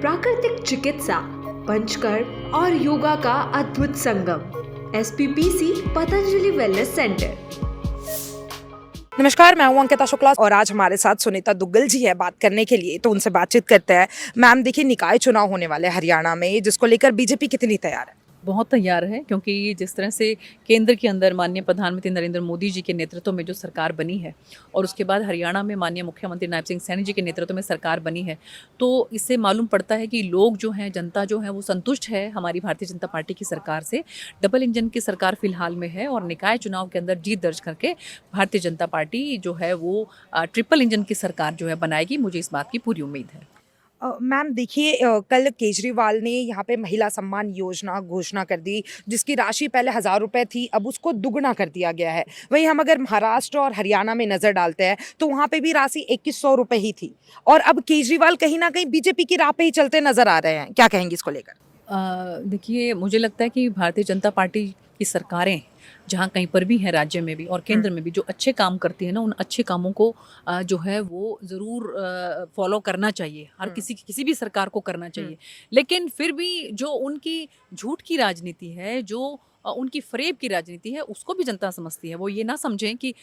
प्राकृतिक चिकित्सा, पंचकर्म और योगा का अद्भुत संगम। एसपीपीसी पतंजलि वेलनेस सेंटर। नमस्कार, मैं हूं अंकिता शुक्ला और आज हमारे साथ सुनीता दुग्गल जी है बात करने के लिए, तो उनसे बातचीत करते हैं। मैम देखिए, निकाय चुनाव होने वाले हरियाणा में, जिसको लेकर बीजेपी कितनी तैयार है? बहुत तैयार है, क्योंकि जिस तरह से केंद्र के अंदर माननीय प्रधानमंत्री नरेंद्र मोदी जी के नेतृत्व में जो सरकार बनी है और उसके बाद हरियाणा में माननीय मुख्यमंत्री नायब सिंह सैनी जी के नेतृत्व में सरकार बनी है, तो इससे मालूम पड़ता है कि लोग जो हैं, जनता जो है, वो संतुष्ट है हमारी भारतीय जनता पार्टी की सरकार से। डबल इंजन की सरकार फिलहाल में है और निकाय चुनाव के अंदर जीत दर्ज करके भारतीय जनता पार्टी जो है वो ट्रिपल इंजन की सरकार जो है बनाएगी। मुझे इस बात की पूरी उम्मीद है। मैम देखिए, कल केजरीवाल ने यहाँ पे महिला सम्मान योजना घोषणा कर दी, जिसकी राशि पहले 1,000 रुपए थी, अब उसको दुगना कर दिया गया है। वहीं हम अगर महाराष्ट्र और हरियाणा में नजर डालते हैं तो वहाँ पे भी राशि 2,100 रुपए ही थी, और अब केजरीवाल कहीं ना कहीं बीजेपी की राह पे ही चलते नजर आ रहे हैं। क्या कहेंगे इसको लेकर? देखिए, मुझे लगता है कि भारतीय जनता पार्टी की सरकारें जहाँ कहीं पर भी हैं, राज्य में भी और केंद्र में भी, जो अच्छे काम करती है ना, उन अच्छे कामों को जो है वो ज़रूर फॉलो करना चाहिए। हर किसी भी सरकार को करना चाहिए। लेकिन फिर भी जो उनकी झूठ की राजनीति है, जो उनकी फरेब की राजनीति है, उसको भी जनता समझती है। वो ये ना समझें कि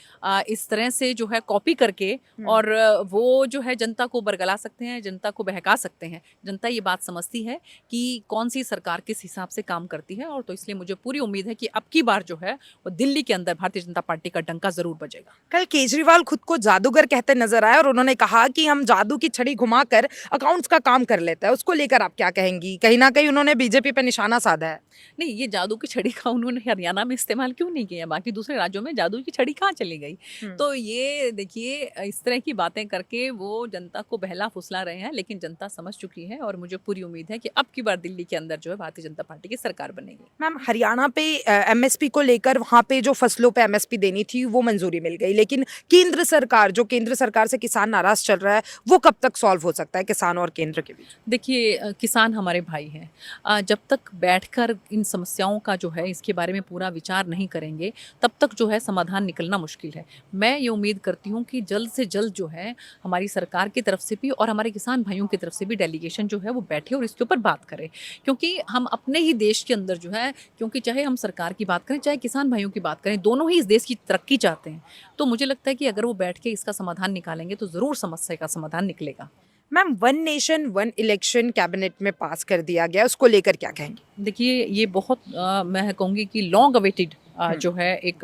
इस तरह से जो है कॉपी करके और वो जो है जनता को बरगला सकते हैं, जनता को बहका सकते हैं। जनता ये बात समझती है कि कौन सी सरकार किस हिसाब से काम करती है, और तो इसलिए मुझे पूरी उम्मीद है कि अब की बार जो है वो दिल्ली के अंदर भारतीय जनता पार्टी का डंका जरूर बजेगा। कल केजरीवाल खुद को जादूगर कहते नजर आए और उन्होंने कहा कि हम जादू की छड़ी घुमाकर अकाउंट्स का काम कर लेते हैं। उसको लेकर आप क्या कहेंगी? कहीं ना कहीं उन्होंने बीजेपी पे निशाना साधा है। नहीं, ये जादू की छड़ी का उन्होंने हरियाणा में इस्तेमाल क्यों नहीं किया? बाकी दूसरे राज्यों में जादू की छड़ी कहाँ चली गई? तो ये देखिए, इस तरह की बातें करके वो जनता को बहला फुसला रहे हैं, लेकिन जनता समझ चुकी है और मुझे पूरी उम्मीद है कि अब की बार दिल्ली के अंदर जो है भारतीय जनता पार्टी की सरकार बनेगी। मैम, हरियाणा पे एमएसपी को लेकर वहाँ पे जो फसलों पे एमएसपी देनी थी वो मंजूरी मिल गई, लेकिन केंद्र सरकार से किसान नाराज चल रहा है, वो कब तक सॉल्व हो सकता है किसान और केंद्र के बीच? देखिए, किसान हमारे भाई हैं। जब तक बैठकर इन समस्याओं का जो है, इसके बारे में पूरा विचार नहीं करेंगे, तब तक जो है समाधान निकलना मुश्किल है। मैं ये उम्मीद करती हूँ कि जल्द से जल्द जो है हमारी सरकार की तरफ से भी और हमारे किसान भाइयों की तरफ से भी डेलीगेशन जो है वो बैठे और इसके ऊपर बात करें। क्योंकि हम अपने ही देश के अंदर जो है, क्योंकि चाहे हम सरकार की बात करें, चाहे किसान भाइयों की बात करें, दोनों ही इस देश की तरक्की चाहते हैं। तो मुझे लगता है कि अगर वो बैठ के इसका समाधान निकालेंगे तो ज़रूर समस्या का समाधान निकलेगा। Ma'am, one nation one election cabinet में पास कर दिया गया, उसको लेकर क्या कहेंगे? देखिए, ये बहुत मैं कहूँगी कि लॉन्ग अवेटेड जो है एक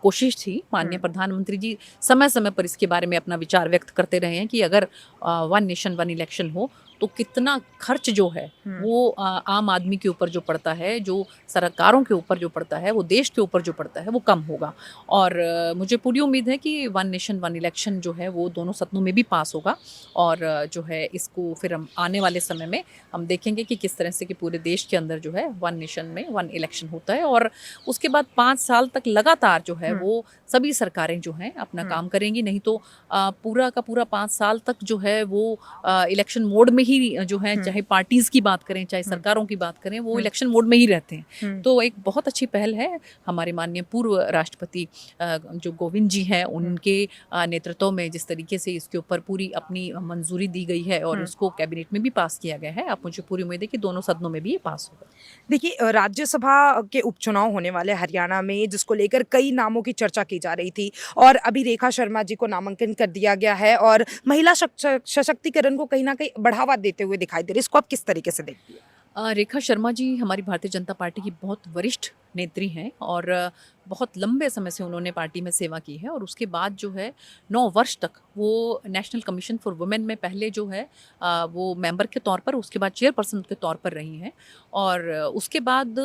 कोशिश थी। माननीय प्रधानमंत्री जी समय समय पर इसके बारे में अपना विचार व्यक्त करते रहे हैं कि अगर वन नेशन वन इलेक्शन हो तो कितना खर्च जो है वो आम आदमी के ऊपर जो पड़ता है, जो सरकारों के ऊपर जो पड़ता है, वो देश के ऊपर जो पड़ता है, वो कम होगा। और मुझे पूरी उम्मीद है कि वन नेशन वन इलेक्शन जो है वो दोनों सदनों में भी पास होगा। और जो है इसको फिर हम आने वाले समय में हम देखेंगे कि किस तरह से कि पूरे देश के अंदर जो है वन नेशन में वन इलेक्शन होता है, और उसके बाद 5 साल तक लगातार जो है वो सभी सरकारें जो हैं अपना काम करेंगी। नहीं तो पूरा का पूरा 5 साल तक जो है वो इलेक्शन मोड में ही जो है, चाहे पार्टीज की बात करें, चाहे सरकारों की बात करें, वो इलेक्शन मोड में ही रहते हैं। तो एक बहुत अच्छी पहल है हमारे माननीय पूर्व राष्ट्रपति जो कोविंद जी हैं, उनके नेतृत्व में जिस तरीके से इसके ऊपर पूरी अपनी मंजूरी दी गई है और उसको कैबिनेट में भी पास किया गया है। अब मुझे पूरी उम्मीद है कि दोनों सदनों में भी ये पास होगा। देखिए, राज्यसभा के उपचुनाव होने वाले हरियाणा में, जिसको लेकर कई नामों की चर्चा की जा रही थी, और अभी रेखा शर्मा जी को नामांकन कर दिया गया है और महिला सशक्तिकरण को कहीं ना कहीं बढ़ावा देते हुए दिखाई दे रही है। इसको आप किस तरीके से देखती है? रेखा शर्मा जी हमारी भारतीय जनता पार्टी की बहुत वरिष्ठ नेत्री हैं और बहुत लंबे समय से उन्होंने पार्टी में सेवा की है। और उसके बाद जो है 9 वर्ष तक वो नेशनल कमीशन फॉर वुमेन में पहले जो है वो मेंबर के तौर पर, उसके बाद चेयरपर्सन के तौर पर रही हैं। और उसके बाद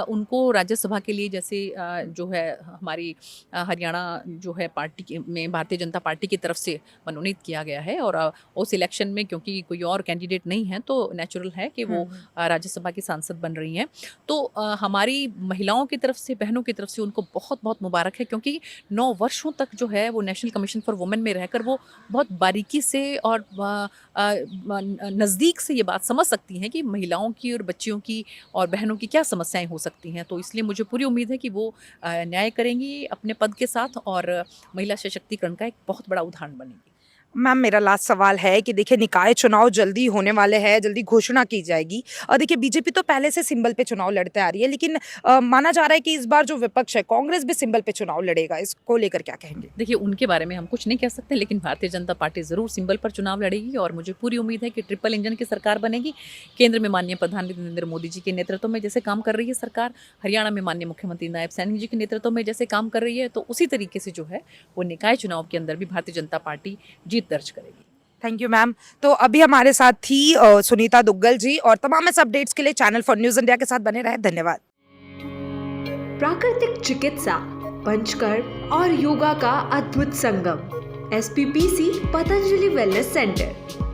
उनको राज्यसभा के लिए, जैसे जो है हमारी हरियाणा जो है पार्टी में भारतीय जनता पार्टी की तरफ से मनोनीत किया गया है। और उस इलेक्शन में क्योंकि कोई और कैंडिडेट नहीं है तो नेचुरल है कि वो राज्यसभा की सांसद बन रही हैं। तो हमारी महिलाओं की तरफ से, बहनों की तरफ से उनको बहुत बहुत मुबारक है, क्योंकि 9 वर्षों तक जो है वो नेशनल कमीशन फॉर वुमेन में रहकर वो बहुत बारीकी से और नज़दीक से ये बात समझ सकती हैं कि महिलाओं की और बच्चियों की और बहनों की क्या समस्याएं हो सकती हैं। तो इसलिए मुझे पूरी उम्मीद है कि वो न्याय करेंगी अपने पद के साथ और महिला सशक्तिकरण का एक बहुत बड़ा उदाहरण बनेगी। मैम मेरा लास्ट सवाल है कि देखिए निकाय चुनाव जल्दी होने वाले हैं, जल्दी घोषणा की जाएगी और देखिए बीजेपी तो पहले से सिंबल पे चुनाव लड़ते आ रही है, लेकिन माना जा रहा है कि इस बार जो विपक्ष है कांग्रेस भी सिंबल पे चुनाव लड़ेगा, इसको लेकर क्या कहेंगे? देखिए उनके बारे में हम कुछ नहीं कह सकते, लेकिन भारतीय जनता पार्टी जरूर सिंबल पर चुनाव लड़ेगी और मुझे पूरी उम्मीद है कि ट्रिपल इंजन की सरकार बनेगी। केंद्र में माननीय प्रधानमंत्री नरेंद्र मोदी जी के नेतृत्व में जैसे काम कर रही है सरकार, हरियाणा में माननीय मुख्यमंत्री नायब सैनी जी के नेतृत्व में जैसे काम कर रही है, तो उसी तरीके से जो है वो निकाय चुनाव के अंदर भी भारतीय जनता पार्टी जीत दर्ज करेगी। Thank you ma'am. तो अभी हमारे साथ थी सुनीता दुग्गल जी और तमाम इस अपडेट्स के लिए चैनल फॉर न्यूज़ इंडिया के साथ बने रहे। धन्यवाद। प्राकृतिक चिकित्सा, पंचकर्म और योगा का अद्भुत संगम, SPPC पतंजलि वेलनेस सेंटर।